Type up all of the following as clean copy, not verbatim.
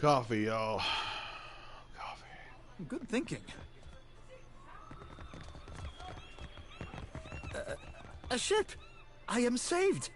Coffee, y'all. Coffee. Good thinking. A ship! I am saved!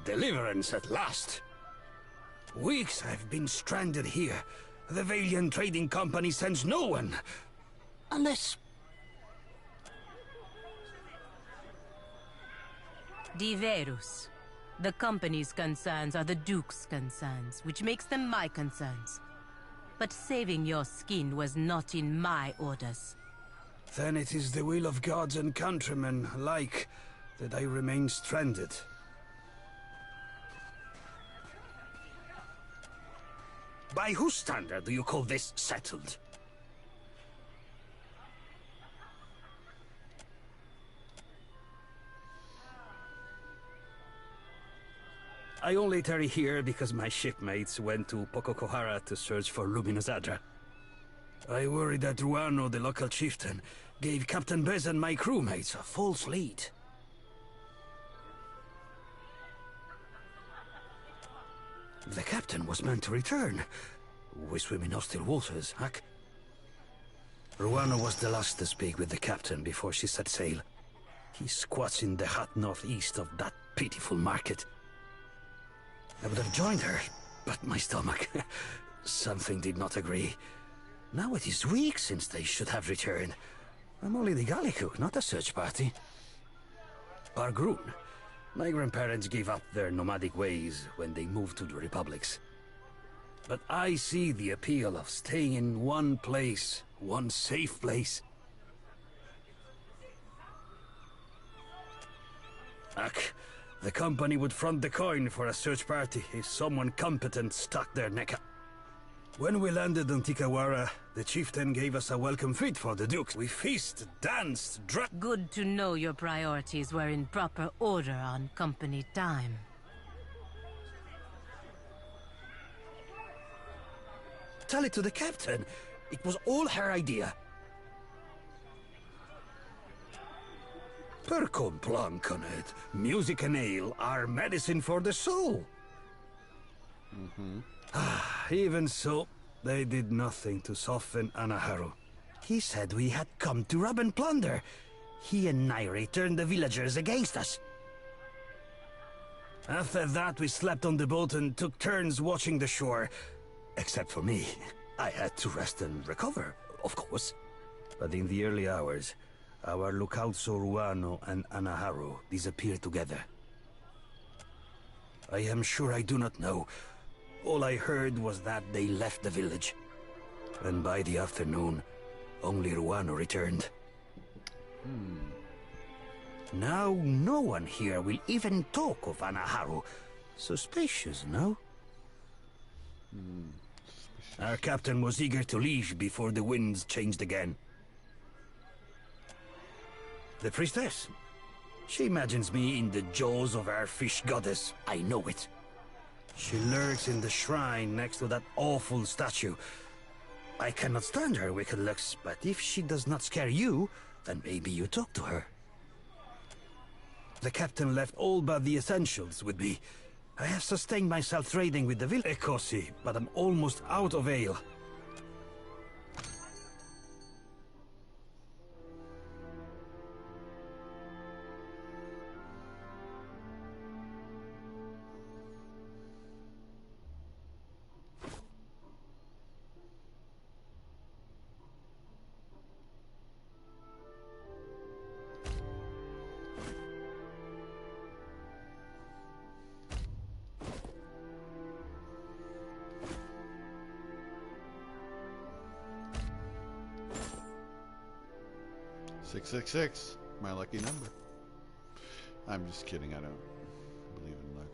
Deliverance at last. Weeks I've been stranded here. The Valiant Trading Company sends no one. Unless... Diverus. The company's concerns are the Duke's concerns, which makes them my concerns. But saving your skin was not in my orders. Then it is the will of gods and countrymen alike that I remain stranded. By whose standard do you call this settled? I only tarry here because my shipmates went to Pococohara to search for Luminous Adra. I worry that Ruano, the local chieftain, gave Captain Bez and my crewmates a false lead. The captain was meant to return. We swim in hostile waters, Hack. Ruano was the last to speak with the captain before she set sail. He squats in the hot northeast of that pitiful market. I would have joined her, but my stomach... something did not agree. Now it is weeks since they should have returned. I'm only the galley cook, not a search party. Argrun. My grandparents gave up their nomadic ways when they moved to the Republics. But I see the appeal of staying in one place, one safe place. Ak, the company would front the coin for a search party if someone competent stuck their neck out. When we landed on Tikawara, the chieftain gave us a welcome feast for the Dukes. We feasted, danced, drank. Good to know your priorities were in proper order on company time. Tell it to the captain. It was all her idea. Per complancanet, music and ale are medicine for the soul. Even so, they did nothing to soften Anaharu. He said we had come to rob and plunder. He and Nairi turned the villagers against us. After that, we slept on the boat and took turns watching the shore. Except for me. I had to rest and recover, of course. But in the early hours, our lookout saw Ruano and Anaharu disappear together. I am sure I do not know. All I heard was that they left the village. And by the afternoon, only Ruano returned. Now no one here will even talk of Anaharu. Suspicious, no? Our captain was eager to leave before the winds changed again. The priestess. She imagines me in the jaws of our fish goddess. I know it. She lurks in the shrine next to that awful statue. I cannot stand her wicked looks, but if she does not scare you, then maybe you talk to her. The captain left all but the essentials with me. I have sustained myself trading with the village Ekosi, but I'm almost out of ale. Six, 666, my lucky number. I'm just kidding, I don't believe in luck.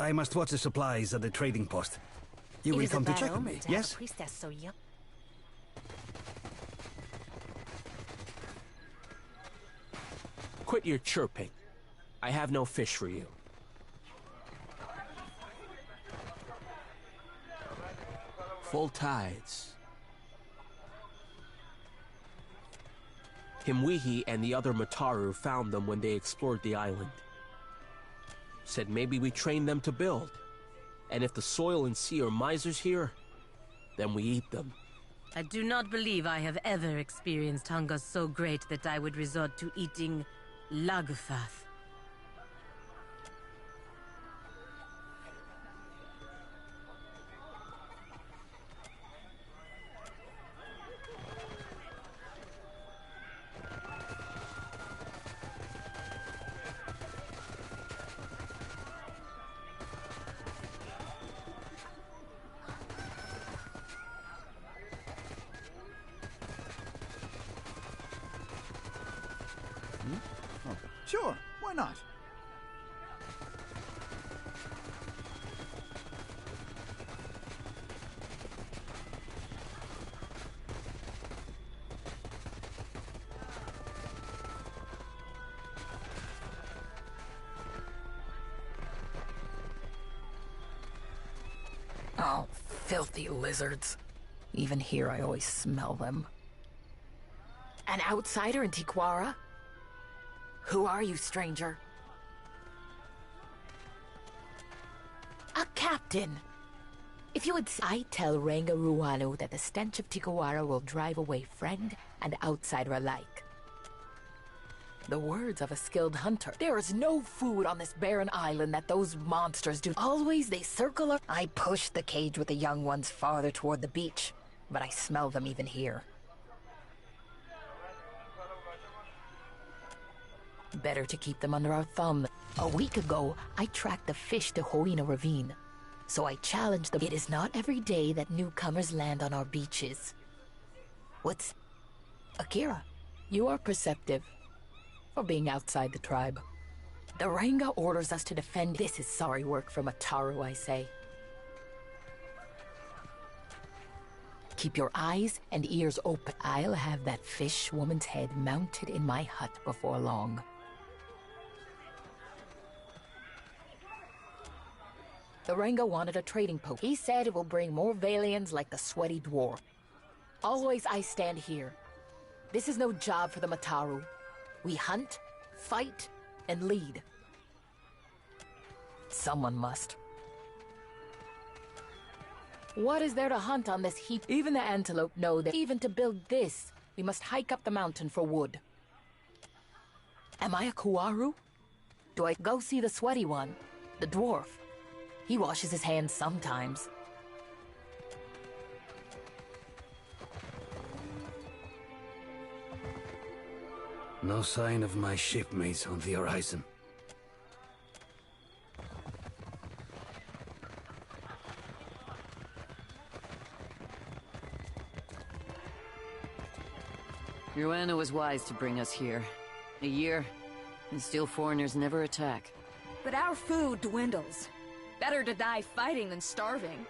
I must watch the supplies at the trading post. You will come to check on me, yes? Priestess so young. Quit your chirping. I have no fish for you. Full tides. Himwehi and the other Mataru found them when they explored the island. Said maybe we train them to build. And if the soil and sea are misers here, then we eat them. I do not believe I have ever experienced hunger so great that I would resort to eating lagfath. Sure, why not? Oh, filthy lizards. Even here, I always smell them. An outsider in Tiquara? Who are you, stranger? A captain! If you would... I tell Ranga Ruano that the stench of Tiquara will drive away friend and outsider alike. The words of a skilled hunter. There is no food on this barren island that those monsters do. Always they circle. I push the cage with the young ones farther toward the beach, but I smell them even here. Better to keep them under our thumb. A week ago, I tracked the fish to Hoina Ravine. So I challenged them. It is not every day that newcomers land on our beaches. What's... Akira, you are perceptive. For being outside the tribe. The Ranga orders us to defend. This is sorry work from Mataru, I say. Keep your eyes and ears open. I'll have that fish woman's head mounted in my hut before long. The Ranga wanted a trading post. He said it will bring more Valians like the sweaty dwarf. Always I stand here. This is no job for the Mataru. We hunt, fight, and lead. Someone must. What is there to hunt on this heap? Even the antelope know that even to build this, we must hike up the mountain for wood. Am I a Kuaru? Do I go see the sweaty one? The dwarf? He washes his hands sometimes. No sign of my shipmates on the horizon. Ruana was wise to bring us here. A year, and still foreigners never attack. But our food dwindles. Better to die fighting than starving.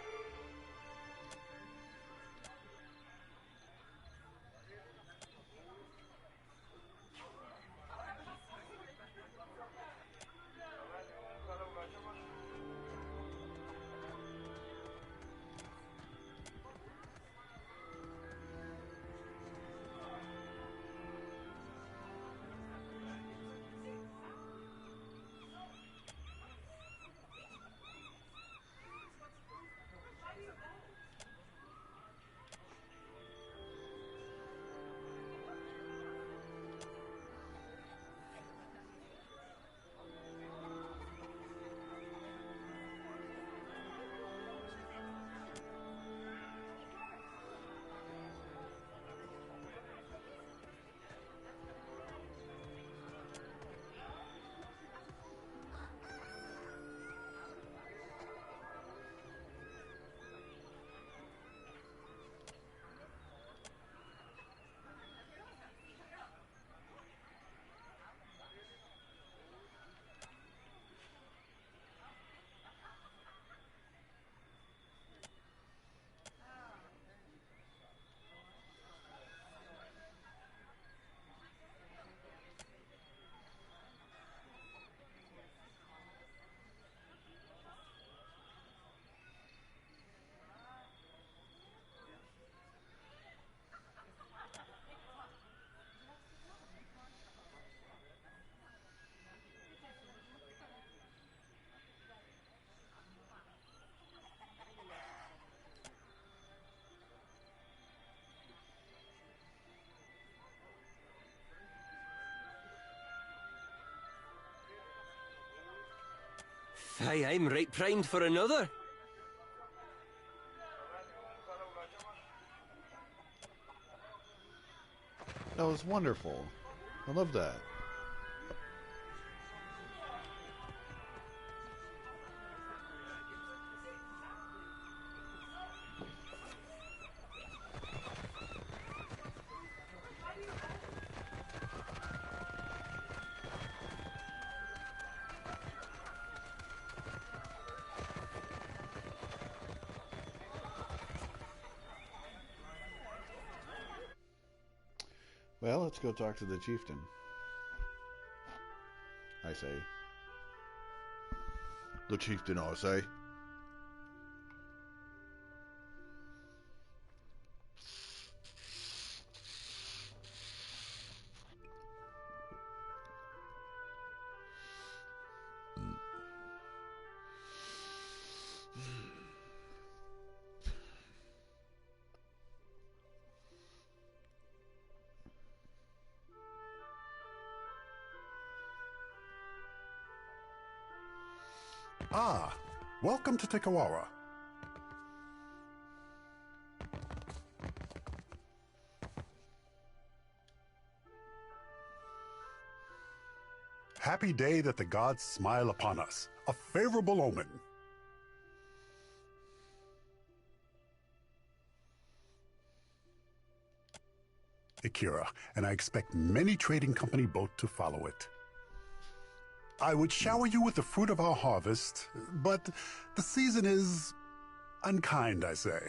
Aye, I'm right primed for another. That was wonderful. I love that. Well, let's go talk to the chieftain. I say. The chieftain, I say. Ah, welcome to Tikawara. Happy day that the gods smile upon us. A favorable omen. Akira, and I expect many trading company boat to follow it. I would shower you with the fruit of our harvest, but the season is unkind, I say.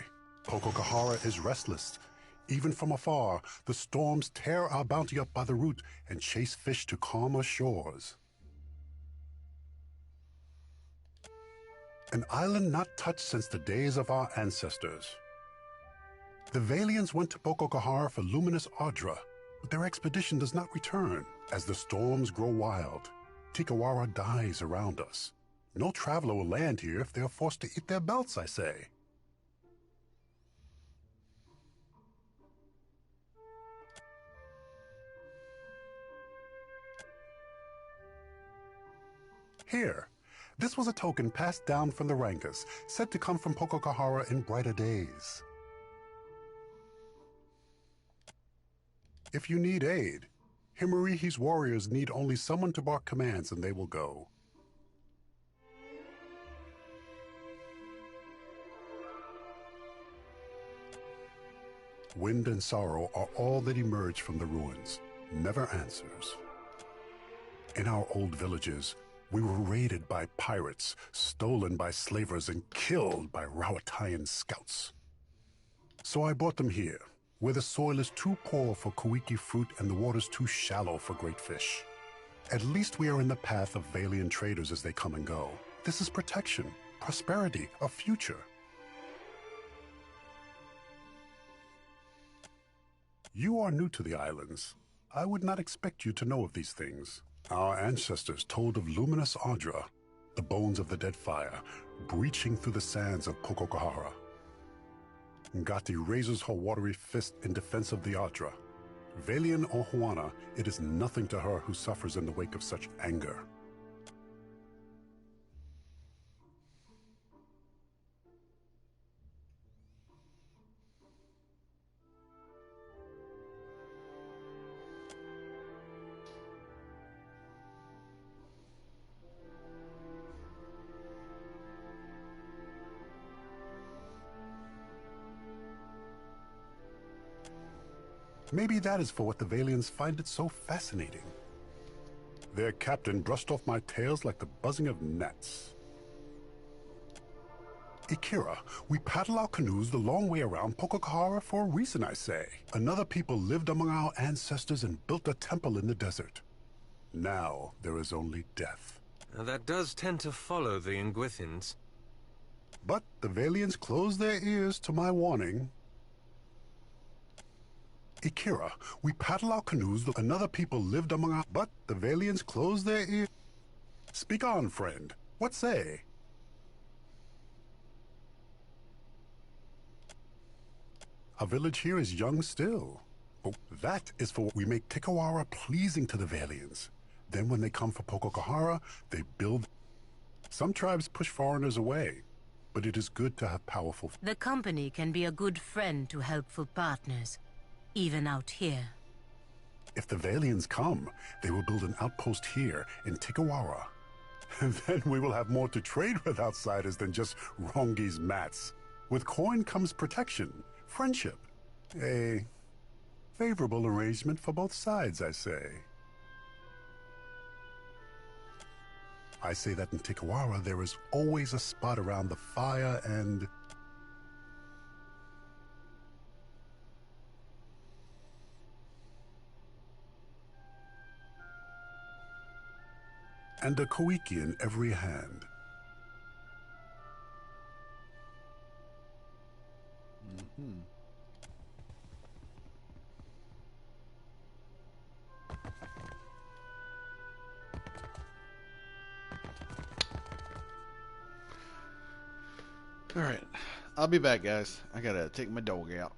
Pococahara is restless. Even from afar, the storms tear our bounty up by the root and chase fish to calmer shores. An island not touched since the days of our ancestors. The Valians went to Pococahara for luminous Ardra, but their expedition does not return. As the storms grow wild, Tikawara dies around us. No traveler will land here if they are forced to eat their belts, I say. Here, this was a token passed down from the Rankas, said to come from Pococahara in brighter days. If you need aid, Himarihi's warriors need only someone to bark commands and they will go. Wind and sorrow are all that emerge from the ruins, never answers. In our old villages, we were raided by pirates, stolen by slavers, and killed by Rawatayan scouts. So I brought them here, where the soil is too poor for Koiki fruit and the water's too shallow for great fish. At least we are in the path of Valian traders as they come and go. This is protection, prosperity, a future. You are new to the islands. I would not expect you to know of these things. Our ancestors told of luminous Ardra, the bones of the Deadfire, breaching through the sands of Pococahara. Ngati raises her watery fist in defense of the Ardra. Valian or Huana, it is nothing to her who suffers in the wake of such anger. Maybe that is for what the Valians find it so fascinating. Their captain brushed off my tails like the buzzing of gnats. Akira, we paddle our canoes the long way around Pococahara for a reason, I say. Another people lived among our ancestors and built a temple in the desert. Now there is only death. Now, that does tend to follow the Ingwithins. But the Valians closed their ears to my warning. Akira, we paddle our canoes, another people lived among us, but the Valians closed their ears. Speak on, friend. What say? Our village here is young still. But that is for what we make Tikawara pleasing to the Valians. Then when they come for Pococahara, they build... Some tribes push foreigners away, but it is good to have powerful... The company can be a good friend to helpful partners, even out here. If the Valians come, they will build an outpost here in Tikawara. And then we will have more to trade with outsiders than just Rongi's mats. With coin comes protection, friendship. A favorable arrangement for both sides, I say. I say that in Tikawara there is always a spot around the fire and... and a koiki in every hand. Mm-hmm. All right, I'll be back, guys. I gotta take my dog out.